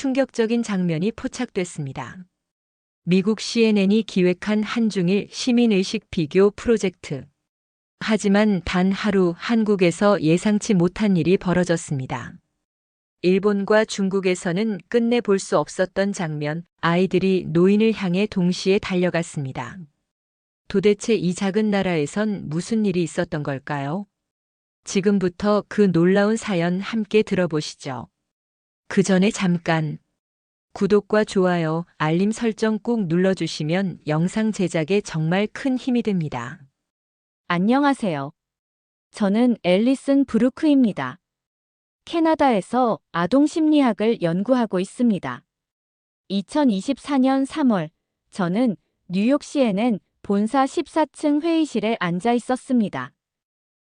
충격적인 장면이 포착됐습니다. 미국 CNN이 기획한 한중일 시민의식 비교 프로젝트. 하지만 단 하루 한국에서 예상치 못한 일이 벌어졌습니다. 일본과 중국에서는 끝내 볼 수 없었던 장면, 아이들이 노인을 향해 동시에 달려갔습니다. 도대체 이 작은 나라에선 무슨 일이 있었던 걸까요? 지금부터 그 놀라운 사연 함께 들어보시죠. 그 전에 잠깐 구독과 좋아요, 알림 설정 꼭 눌러주시면 영상 제작에 정말 큰 힘이 됩니다. 안녕하세요. 저는 앨리슨 브루크입니다. 캐나다에서 아동 심리학을 연구하고 있습니다. 2024년 3월, 저는 뉴욕 CNN 본사 14층 회의실에 앉아 있었습니다.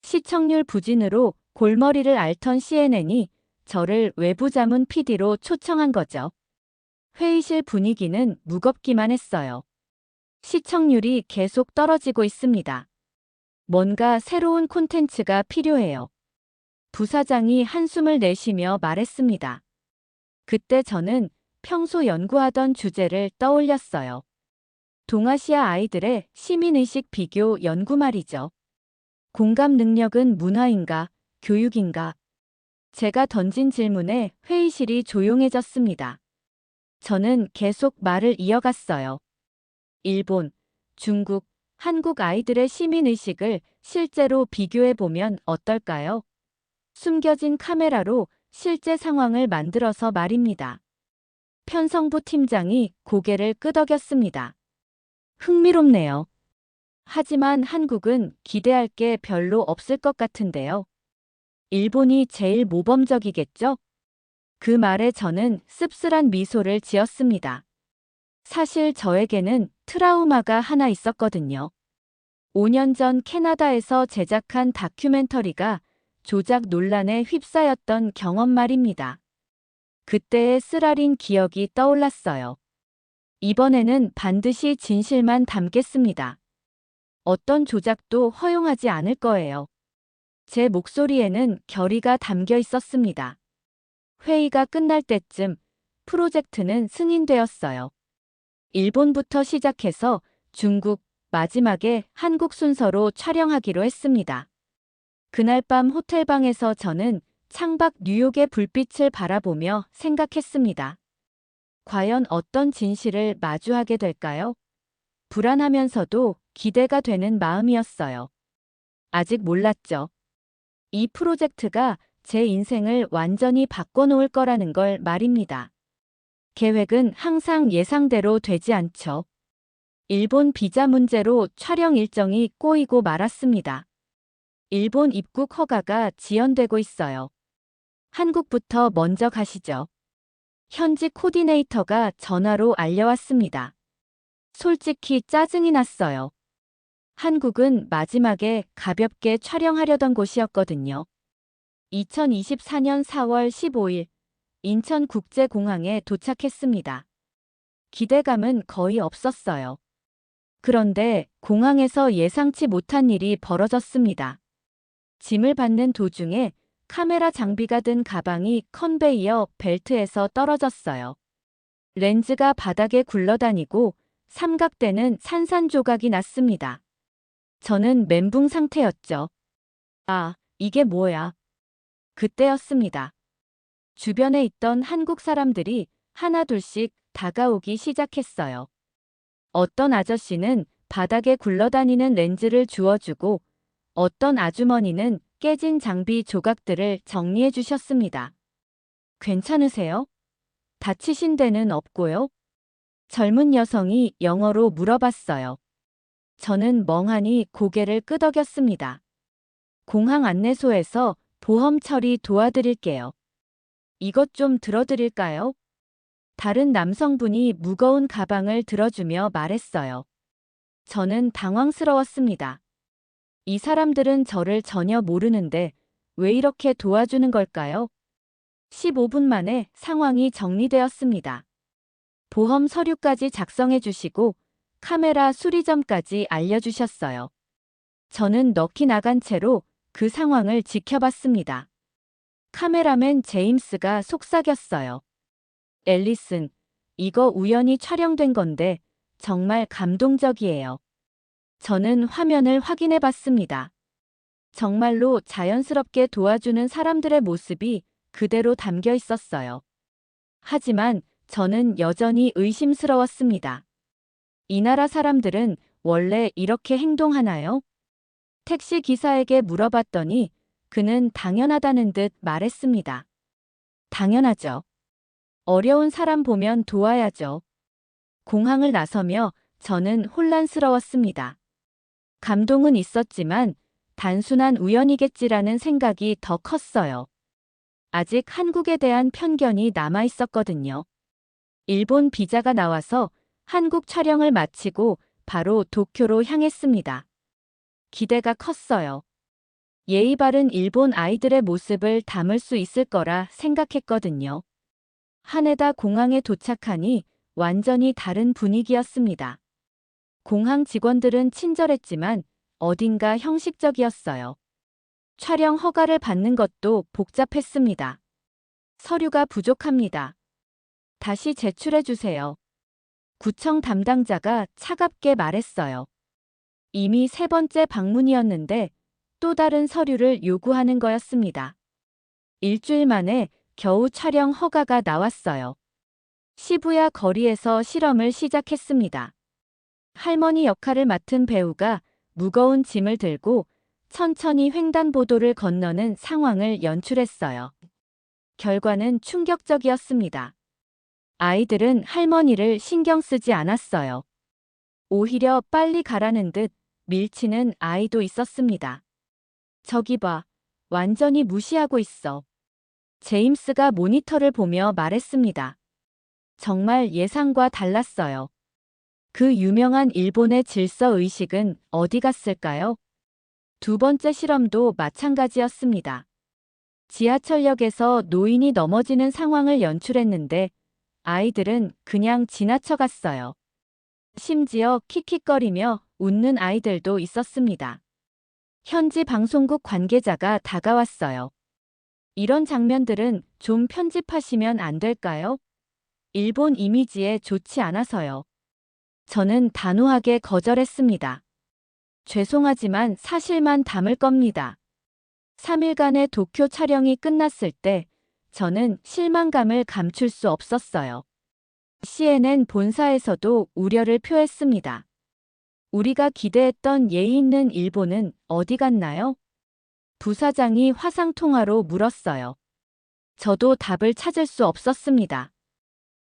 시청률 부진으로 골머리를 앓던 CNN이 저를 외부 자문 PD로 초청한 거죠. 회의실 분위기는 무겁기만 했어요. 시청률이 계속 떨어지고 있습니다. 뭔가 새로운 콘텐츠가 필요해요. 부사장이 한숨을 내쉬며 말했습니다. 그때 저는 평소 연구하던 주제를 떠올렸어요. 동아시아 아이들의 시민의식 비교 연구 말이죠. 공감 능력은 문화인가, 교육인가? 제가 던진 질문에 회의실이 조용해졌습니다. 저는 계속 말을 이어갔어요. 일본, 중국, 한국 아이들의 시민의식을 실제로 비교해보면 어떨까요? 숨겨진 카메라로 실제 상황을 만들어서 말입니다. 편성부 팀장이 고개를 끄덕였습니다. 흥미롭네요. 하지만 한국은 기대할 게 별로 없을 것 같은데요. 일본이 제일 모범적이겠죠? 그 말에 저는 씁쓸한 미소를 지었습니다. 사실 저에게는 트라우마가 하나 있었거든요. 5년 전 캐나다에서 제작한 다큐멘터리가 조작 논란에 휩싸였던 경험 말입니다. 그때의 쓰라린 기억이 떠올랐어요. 이번에는 반드시 진실만 담겠습니다. 어떤 조작도 허용하지 않을 거예요. 제 목소리에는 결의가 담겨 있었습니다. 회의가 끝날 때쯤 프로젝트는 승인되었어요. 일본부터 시작해서 중국, 마지막에 한국 순서로 촬영하기로 했습니다. 그날 밤 호텔방에서 저는 창밖 뉴욕의 불빛을 바라보며 생각했습니다. 과연 어떤 진실을 마주하게 될까요? 불안하면서도 기대가 되는 마음이었어요. 아직 몰랐죠. 이 프로젝트가 제 인생을 완전히 바꿔놓을 거라는 걸 말입니다. 계획은 항상 예상대로 되지 않죠. 일본 비자 문제로 촬영 일정이 꼬이고 말았습니다. 일본 입국 허가가 지연되고 있어요. 한국부터 먼저 가시죠. 현지 코디네이터가 전화로 알려왔습니다. 솔직히 짜증이 났어요. 한국은 마지막에 가볍게 촬영하려던 곳이었거든요. 2024년 4월 15일 인천국제공항에 도착했습니다. 기대감은 거의 없었어요. 그런데 공항에서 예상치 못한 일이 벌어졌습니다. 짐을 받는 도중에 카메라 장비가 든 가방이 컨베이어 벨트에서 떨어졌어요. 렌즈가 바닥에 굴러다니고 삼각대는 산산조각이 났습니다. 저는 멘붕 상태였죠. 아, 이게 뭐야? 그때였습니다. 주변에 있던 한국 사람들이 하나둘씩 다가오기 시작했어요. 어떤 아저씨는 바닥에 굴러다니는 렌즈를 주워주고 어떤 아주머니는 깨진 장비 조각들을 정리해 주셨습니다. 괜찮으세요? 다치신 데는 없고요? 젊은 여성이 영어로 물어봤어요. 저는 멍하니 고개를 끄덕였습니다. 공항 안내소에서 보험 처리 도와드릴게요. 이것 좀 들어드릴까요? 다른 남성분이 무거운 가방을 들어주며 말했어요. 저는 당황스러웠습니다. 이 사람들은 저를 전혀 모르는데 왜 이렇게 도와주는 걸까요? 15분 만에 상황이 정리되었습니다. 보험 서류까지 작성해 주시고 카메라 수리점까지 알려주셨어요. 저는 넋이 나간 채로 그 상황을 지켜봤습니다. 카메라맨 제임스가 속삭였어요. 앨리슨, 이거 우연히 촬영된 건데 정말 감동적이에요. 저는 화면을 확인해 봤습니다. 정말로 자연스럽게 도와주는 사람들의 모습이 그대로 담겨 있었어요. 하지만 저는 여전히 의심스러웠습니다. 이 나라 사람들은 원래 이렇게 행동하나요? 택시 기사에게 물어봤더니 그는 당연하다는 듯 말했습니다. 당연하죠. 어려운 사람 보면 도와야죠. 공항을 나서며 저는 혼란스러웠습니다. 감동은 있었지만 단순한 우연이겠지라는 생각이 더 컸어요. 아직 한국에 대한 편견이 남아 있었거든요. 일본 비자가 나와서 한국 촬영을 마치고 바로 도쿄로 향했습니다. 기대가 컸어요. 예의 바른 일본 아이들의 모습을 담을 수 있을 거라 생각했거든요. 하네다 공항에 도착하니 완전히 다른 분위기였습니다. 공항 직원들은 친절했지만 어딘가 형식적이었어요. 촬영 허가를 받는 것도 복잡했습니다. 서류가 부족합니다. 다시 제출해 주세요. 구청 담당자가 차갑게 말했어요. 이미 세 번째 방문이었는데 또 다른 서류를 요구하는 거였습니다. 일주일 만에 겨우 촬영 허가가 나왔어요. 시부야 거리에서 실험을 시작했습니다. 할머니 역할을 맡은 배우가 무거운 짐을 들고 천천히 횡단보도를 건너는 상황을 연출했어요. 결과는 충격적이었습니다. 아이들은 할머니를 신경 쓰지 않았어요. 오히려 빨리 가라는 듯 밀치는 아이도 있었습니다. 저기 봐, 완전히 무시하고 있어. 제임스가 모니터를 보며 말했습니다. 정말 예상과 달랐어요. 그 유명한 일본의 질서 의식은 어디 갔을까요? 두 번째 실험도 마찬가지였습니다. 지하철역에서 노인이 넘어지는 상황을 연출했는데 아이들은 그냥 지나쳐갔어요. 심지어 킥킥거리며 웃는 아이들도 있었습니다. 현지 방송국 관계자가 다가왔어요. 이런 장면들은 좀 편집하시면 안 될까요? 일본 이미지에 좋지 않아서요. 저는 단호하게 거절했습니다. 죄송하지만 사실만 담을 겁니다. 3일간의 도쿄 촬영이 끝났을 때 저는 실망감을 감출 수 없었어요. CNN 본사에서도 우려를 표했습니다. 우리가 기대했던 예의 있는 일본은 어디 갔나요? 부사장이 화상통화로 물었어요. 저도 답을 찾을 수 없었습니다.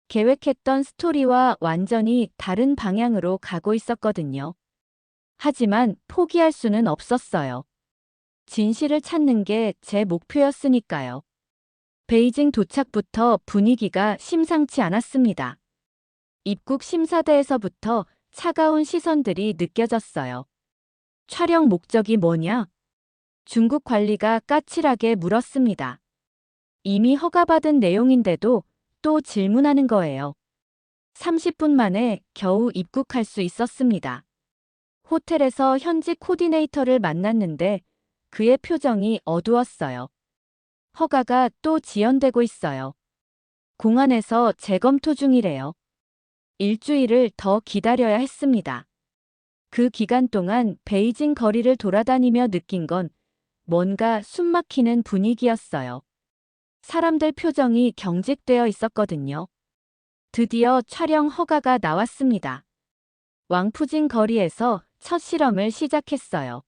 계획했던 스토리와 완전히 다른 방향으로 가고 있었거든요. 하지만 포기할 수는 없었어요. 진실을 찾는 게 제 목표였으니까요. 베이징 도착부터 분위기가 심상치 않았습니다. 입국 심사대에서부터 차가운 시선들이 느껴졌어요. 촬영 목적이 뭐냐? 중국 관리가 까칠하게 물었습니다. 이미 허가받은 내용인데도 또 질문하는 거예요. 30분 만에 겨우 입국할 수 있었습니다. 호텔에서 현지 코디네이터를 만났는데 그의 표정이 어두웠어요. 허가가 또 지연되고 있어요. 공안에서 재검토 중이래요. 일주일을 더 기다려야 했습니다. 그 기간 동안 베이징 거리를 돌아다니며 느낀 건 뭔가 숨막히는 분위기였어요. 사람들 표정이 경직되어 있었거든요. 드디어 촬영 허가가 나왔습니다. 왕푸진 거리에서 첫 실험을 시작했어요.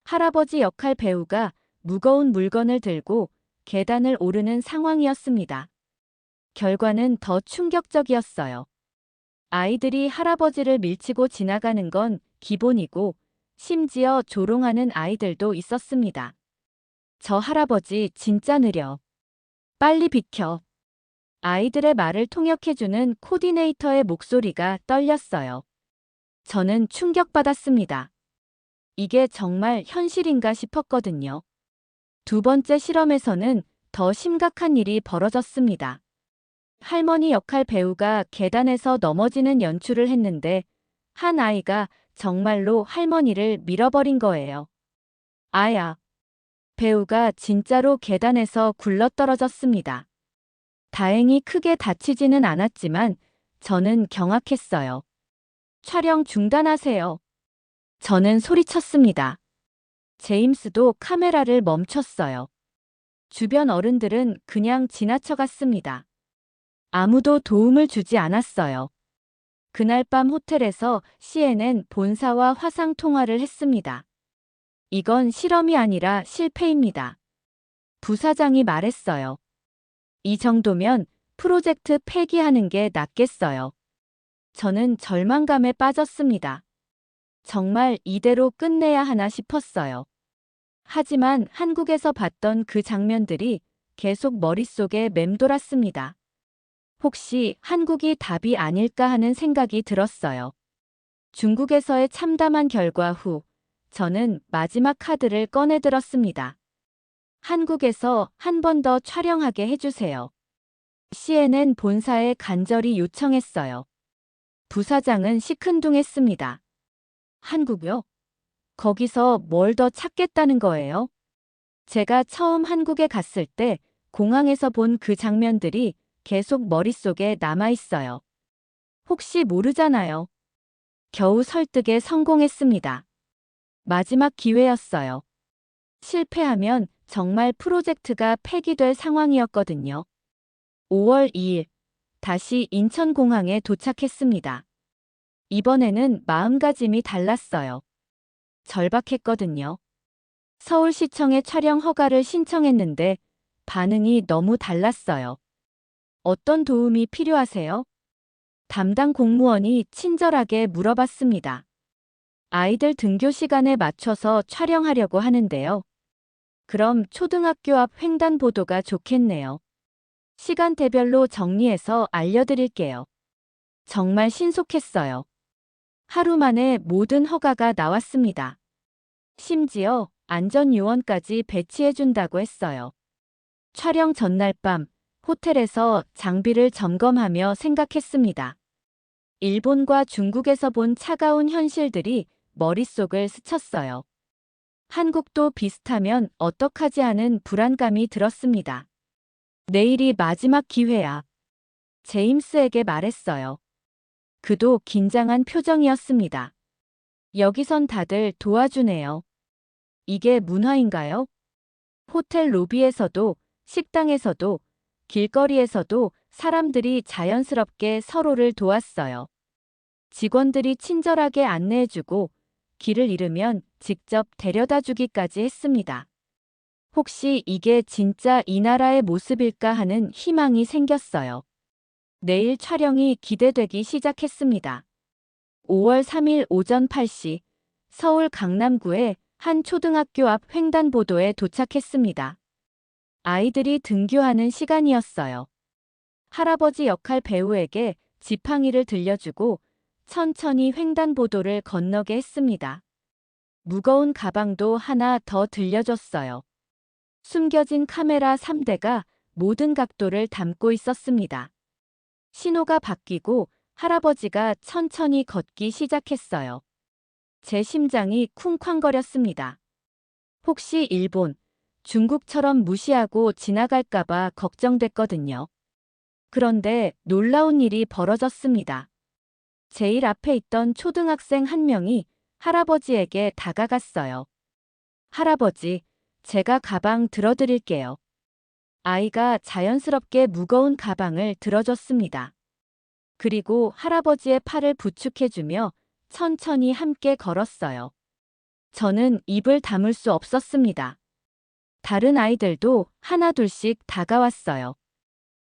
할아버지 역할 배우가 무거운 물건을 들고 계단을 오르는 상황이었습니다. 결과는 더 충격적이었어요. 아이들이 할아버지를 밀치고 지나가는 건 기본이고 심지어 조롱하는 아이들도 있었습니다. 저 할아버지 진짜 느려. 빨리 비켜. 아이들의 말을 통역해주는 코디네이터의 목소리가 떨렸어요. 저는 충격받았습니다. 이게 정말 현실인가 싶었거든요. 두 번째 실험에서는 더 심각한 일이 벌어졌습니다. 할머니 역할 배우가 계단에서 넘어지는 연출을 했는데 한 아이가 정말로 할머니를 밀어버린 거예요. 아야. 배우가 진짜로 계단에서 굴러떨어졌습니다. 다행히 크게 다치지는 않았지만 저는 경악했어요. 촬영 중단하세요. 저는 소리쳤습니다. 제임스도 카메라를 멈췄어요. 주변 어른들은 그냥 지나쳐갔습니다. 아무도 도움을 주지 않았어요. 그날 밤 호텔에서 CNN 본사와 화상 통화를 했습니다. 이건 실험이 아니라 실패입니다. 부사장이 말했어요. 이 정도면 프로젝트 폐기하는 게 낫겠어요. 저는 절망감에 빠졌습니다. 정말 이대로 끝내야 하나 싶었어요. 하지만 한국에서 봤던 그 장면들이 계속 머릿속에 맴돌았습니다. 혹시 한국이 답이 아닐까 하는 생각이 들었어요. 중국에서의 참담한 결과 후, 저는 마지막 카드를 꺼내들었습니다. 한국에서 한 번 더 촬영하게 해주세요. CNN 본사에 간절히 요청했어요. 부사장은 시큰둥했습니다. 한국요? 거기서 뭘 더 찾겠다는 거예요? 제가 처음 한국에 갔을 때 공항에서 본 그 장면들이 계속 머릿속에 남아있어요. 혹시 모르잖아요. 겨우 설득에 성공했습니다. 마지막 기회였어요. 실패하면 정말 프로젝트가 폐기될 상황이었거든요. 5월 2일, 다시 인천공항에 도착했습니다. 이번에는 마음가짐이 달랐어요. 절박했거든요. 서울시청에 촬영 허가를 신청했는데 반응이 너무 달랐어요. 어떤 도움이 필요하세요? 담당 공무원이 친절하게 물어봤습니다. 아이들 등교 시간에 맞춰서 촬영하려고 하는데요. 그럼 초등학교 앞 횡단보도가 좋겠네요. 시간대별로 정리해서 알려드릴게요. 정말 신속했어요. 하루 만에 모든 허가가 나왔습니다. 심지어 안전요원까지 배치해준다고 했어요. 촬영 전날 밤, 호텔에서 장비를 점검하며 생각했습니다. 일본과 중국에서 본 차가운 현실들이 머릿속을 스쳤어요. 한국도 비슷하면 어떡하지 하는 불안감이 들었습니다. 내일이 마지막 기회야. 제임스에게 말했어요. 그도 긴장한 표정이었습니다. 여기선 다들 도와주네요. 이게 문화인가요? 호텔 로비에서도, 식당에서도, 길거리에서도 사람들이 자연스럽게 서로를 도왔어요. 직원들이 친절하게 안내해주고 길을 잃으면 직접 데려다 주기까지 했습니다. 혹시 이게 진짜 이 나라의 모습일까 하는 희망이 생겼어요. 내일 촬영이 기대되기 시작했습니다. 5월 3일 오전 8시 서울 강남구의 한 초등학교 앞 횡단보도에 도착했습니다. 아이들이 등교하는 시간이었어요. 할아버지 역할 배우에게 지팡이를 들려주고 천천히 횡단보도를 건너게 했습니다. 무거운 가방도 하나 더 들려줬어요. 숨겨진 카메라 3대가 모든 각도를 담고 있었습니다. 신호가 바뀌고 할아버지가 천천히 걷기 시작했어요. 제 심장이 쿵쾅거렸습니다. 혹시 일본, 중국처럼 무시하고 지나갈까봐 걱정됐거든요. 그런데 놀라운 일이 벌어졌습니다. 제일 앞에 있던 초등학생 한 명이 할아버지에게 다가갔어요. 할아버지, 제가 가방 들어드릴게요. 아이가 자연스럽게 무거운 가방을 들어줬습니다. 그리고 할아버지의 팔을 부축해주며 천천히 함께 걸었어요. 저는 입을 다물 수 없었습니다. 다른 아이들도 하나둘씩 다가왔어요.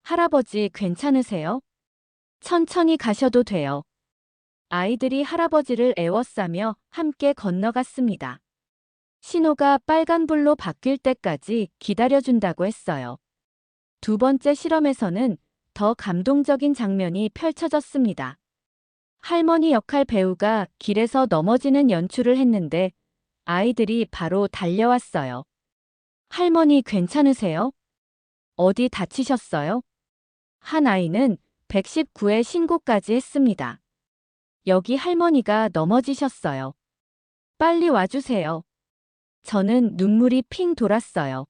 할아버지 괜찮으세요? 천천히 가셔도 돼요. 아이들이 할아버지를 애워싸며 함께 건너갔습니다. 신호가 빨간불로 바뀔 때까지 기다려준다고 했어요. 두 번째 실험에서는 더 감동적인 장면이 펼쳐졌습니다. 할머니 역할 배우가 길에서 넘어지는 연출을 했는데 아이들이 바로 달려왔어요. 할머니 괜찮으세요? 어디 다치셨어요? 한 아이는 119에 신고까지 했습니다. 여기 할머니가 넘어지셨어요. 빨리 와주세요. 저는 눈물이 핑 돌았어요.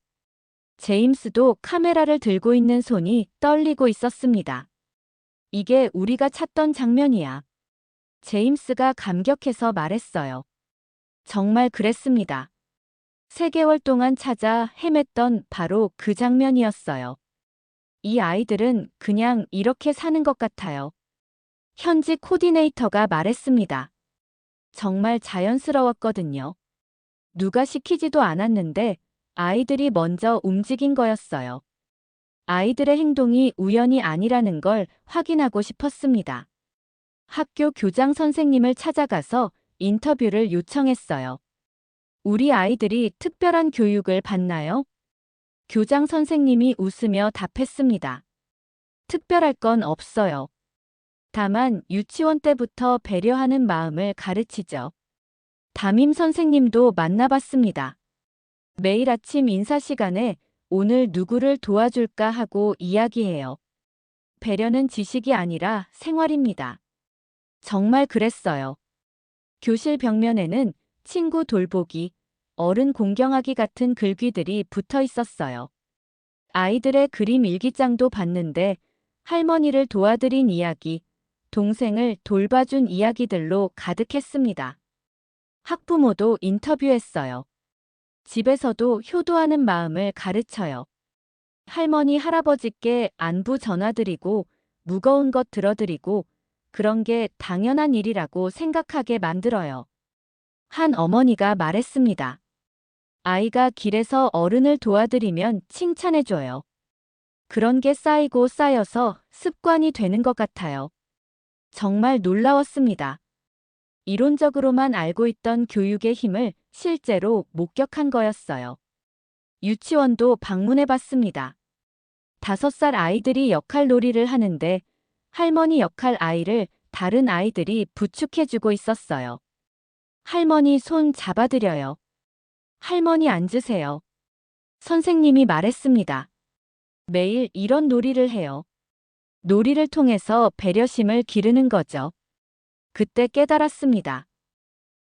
제임스도 카메라를 들고 있는 손이 떨리고 있었습니다. 이게 우리가 찾던 장면이야. 제임스가 감격해서 말했어요. 정말 그랬습니다. 3개월 동안 찾아 헤맸던 바로 그 장면이었어요. 이 아이들은 그냥 이렇게 사는 것 같아요. 현지 코디네이터가 말했습니다. 정말 자연스러웠거든요. 누가 시키지도 않았는데 아이들이 먼저 움직인 거였어요. 아이들의 행동이 우연이 아니라는 걸 확인하고 싶었습니다. 학교 교장 선생님을 찾아가서 인터뷰를 요청했어요. 우리 아이들이 특별한 교육을 받나요? 교장 선생님이 웃으며 답했습니다. 특별할 건 없어요. 다만 유치원 때부터 배려하는 마음을 가르치죠. 담임 선생님도 만나봤습니다. 매일 아침 인사 시간에 오늘 누구를 도와줄까 하고 이야기해요. 배려는 지식이 아니라 생활입니다. 정말 그랬어요. 교실 벽면에는 친구 돌보기, 어른 공경하기 같은 글귀들이 붙어 있었어요. 아이들의 그림 일기장도 봤는데 할머니를 도와드린 이야기, 동생을 돌봐준 이야기들로 가득했습니다. 학부모도 인터뷰했어요. 집에서도 효도하는 마음을 가르쳐요. 할머니, 할아버지께 안부 전화드리고 무거운 것 들어드리고 그런 게 당연한 일이라고 생각하게 만들어요. 한 어머니가 말했습니다. 아이가 길에서 어른을 도와드리면 칭찬해줘요. 그런 게 쌓이고 쌓여서 습관이 되는 것 같아요. 정말 놀라웠습니다. 이론적으로만 알고 있던 교육의 힘을 실제로 목격한 거였어요. 유치원도 방문해 봤습니다. 5살 아이들이 역할놀이를 하는데 할머니 역할 아이를 다른 아이들이 부축해주고 있었어요. 할머니 손 잡아드려요. 할머니 앉으세요. 선생님이 말했습니다. 매일 이런 놀이를 해요. 놀이를 통해서 배려심을 기르는 거죠. 그때 깨달았습니다.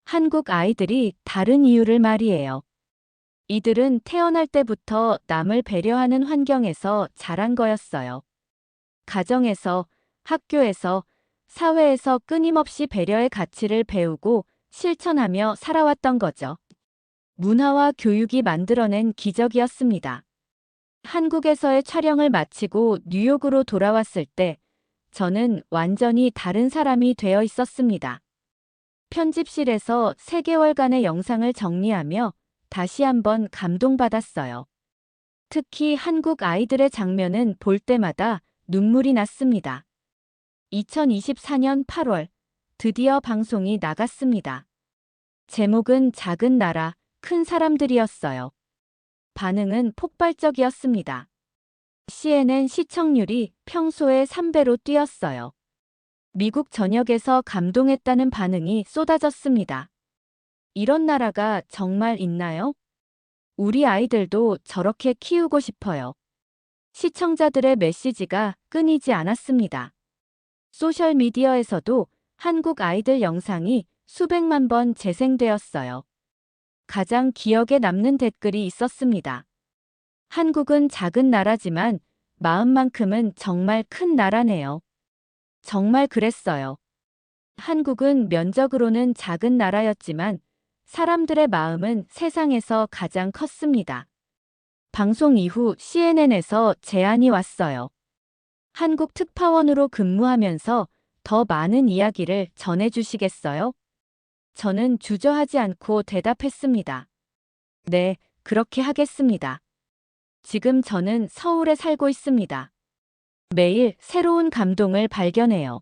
한국 아이들이 다른 이유를 말이에요. 이들은 태어날 때부터 남을 배려하는 환경에서 자란 거였어요. 가정에서, 학교에서, 사회에서 끊임없이 배려의 가치를 배우고 실천하며 살아왔던 거죠. 문화와 교육이 만들어낸 기적이었습니다. 한국에서의 촬영을 마치고 뉴욕으로 돌아왔을 때 저는 완전히 다른 사람이 되어 있었습니다. 편집실에서 3개월간의 영상을 정리하며 다시 한번 감동받았어요. 특히 한국 아이들의 장면은 볼 때마다 눈물이 났습니다. 2024년 8월 드디어 방송이 나갔습니다. 제목은 작은 나라, 큰 사람들이었어요. 반응은 폭발적이었습니다. CNN 시청률이 평소의 3배로 뛰었어요. 미국 전역에서 감동했다는 반응이 쏟아졌습니다. 이런 나라가 정말 있나요? 우리 아이들도 저렇게 키우고 싶어요. 시청자들의 메시지가 끊이지 않았습니다. 소셜미디어에서도 한국 아이들 영상이 수백만 번 재생되었어요. 가장 기억에 남는 댓글이 있었습니다. 한국은 작은 나라지만 마음만큼은 정말 큰 나라네요. 정말 그랬어요. 한국은 면적으로는 작은 나라였지만 사람들의 마음은 세상에서 가장 컸습니다. 방송 이후 CNN에서 제안이 왔어요. 한국 특파원으로 근무하면서 더 많은 이야기를 전해주시겠어요? 저는 주저하지 않고 대답했습니다. 네, 그렇게 하겠습니다. 지금 저는 서울에 살고 있습니다. 매일 새로운 감동을 발견해요.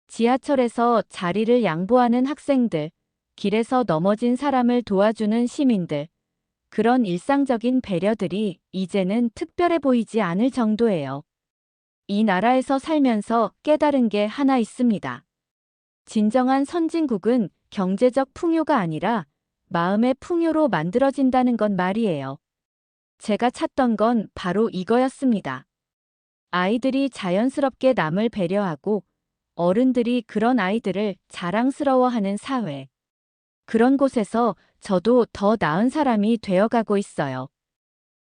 지하철에서 자리를 양보하는 학생들, 길에서 넘어진 사람을 도와주는 시민들, 그런 일상적인 배려들이 이제는 특별해 보이지 않을 정도예요. 이 나라에서 살면서 깨달은 게 하나 있습니다. 진정한 선진국은 경제적 풍요가 아니라 마음의 풍요로 만들어진다는 건 말이에요. 제가 찾던 건 바로 이거였습니다. 아이들이 자연스럽게 남을 배려하고 어른들이 그런 아이들을 자랑스러워하는 사회. 그런 곳에서 저도 더 나은 사람이 되어가고 있어요.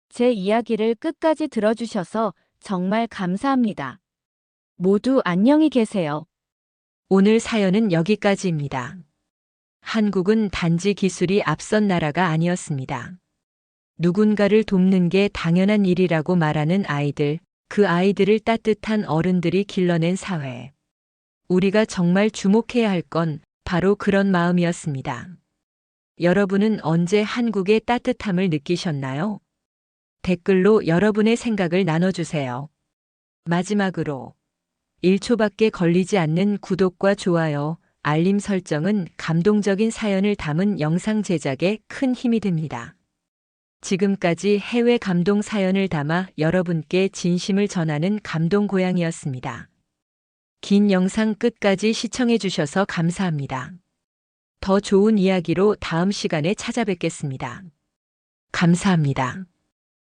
제 이야기를 끝까지 들어주셔서 정말 감사합니다. 모두 안녕히 계세요. 오늘 사연은 여기까지입니다. 한국은 단지 기술이 앞선 나라가 아니었습니다. 누군가를 돕는 게 당연한 일이라고 말하는 아이들, 그 아이들을 따뜻한 어른들이 길러낸 사회. 우리가 정말 주목해야 할 건 바로 그런 마음이었습니다. 여러분은 언제 한국의 따뜻함을 느끼셨나요? 댓글로 여러분의 생각을 나눠주세요. 마지막으로 1초밖에 걸리지 않는 구독과 좋아요, 알림 설정은 감동적인 사연을 담은 영상 제작에 큰 힘이 됩니다. 지금까지 해외 감동 사연을 담아 여러분께 진심을 전하는 감동고양이였습니다. 긴 영상 끝까지 시청해 주셔서 감사합니다. 더 좋은 이야기로 다음 시간에 찾아뵙겠습니다. 감사합니다.